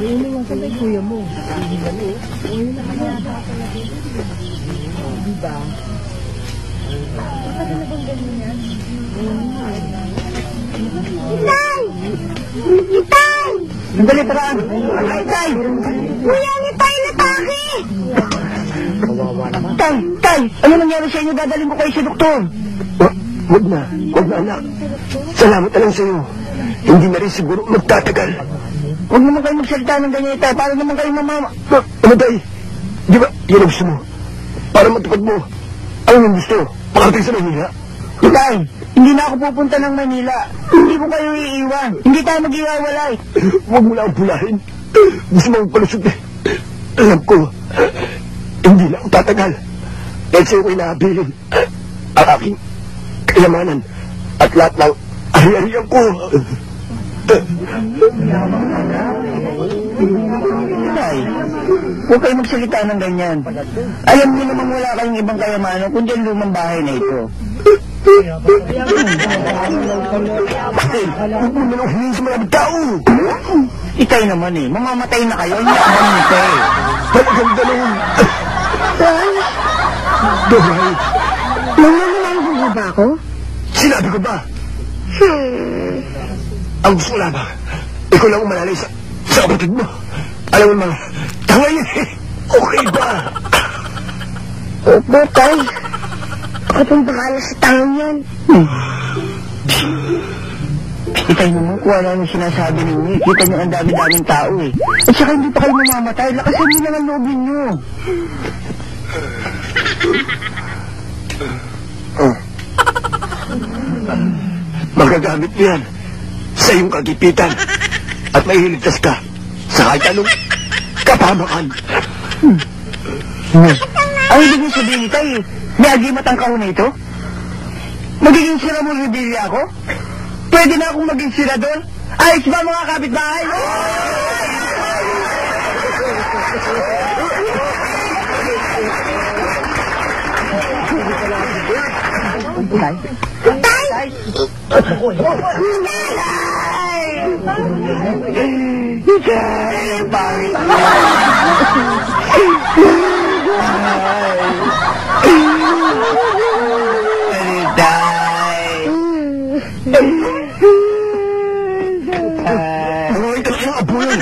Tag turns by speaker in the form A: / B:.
A: Hindi nga sa may kuya mo. Hindi ba mo? Hindi na kaya talaga. Diba? Bakit na bang ganyan yan?
B: Itay! Itay!
C: Sandali, taraan! Itay!
B: Kuya, Itay natake!
A: Kawawa naman.
C: Tay! Ano nangyari sa inyo? Dadaling ko kayo sa doktor.
D: Huwag na anak. Salamat na lang sa'yo. Hindi na rin siguro magtatagal.
C: Huwag naman kayo magsalita ng ganyan, Itay. Para naman kayo mamama.
D: Ano tay? Di ba yan ang gusto mo? Para matupad mo. Ano yung gusto? Pakarating sa Manila?
C: Itay, hindi na ako pupunta ng Manila. Hindi ko kayo iiwan. Hindi tayo mag-iwawalay.
D: Huwag mo na akong pulahin. Gusto mo akong palusot eh. Alam ko, hindi na ako tatagal. Dahil sa'yo ko inahabilin ang aking kayamanan at lahat ng ari-arian ko.
C: Itay, huwag kayo magsalita ng ganyan. Alam niyo naman wala kayong ibang kayamanan kundi ang lumang bahay na ito.
D: Bakit? Huwag mo nalang humingi sa maraming tao.
C: Itay naman eh, mamamatay na kayo. Hindi naman nito eh.
D: Talagang ganun. Doray,
B: Nangyayari ba ako?
D: sinabi ko ba? Ang gusto ko lamang, ikaw lang umalalay sa kapatid mo. Alam mo mga tangay yan eh. Okay ba?
B: Opo, Tay. Ako pong bahala sa tangan yan.
C: Itay naman kung ano yung sinasabi ninyo. Kita nyo ang dami-daming tao eh. At saka hindi pa kayo mamamatay. Lakasan nyo lang ang lobin nyo.
D: Magagamit mo yan sa iyong kagipitan at maihiligtas ka sa kahit anong kapamakan.
C: Ang ibig nyo sabihin Itay, may agimat ang kahon na ito? Magiging sira mo rebili ako? Pwede na akong maging sira doon? Ayos ba mga kapitbahay? Itay?
B: Tay!
C: Itay! Bakit?
D: Ano ito na yung abulan?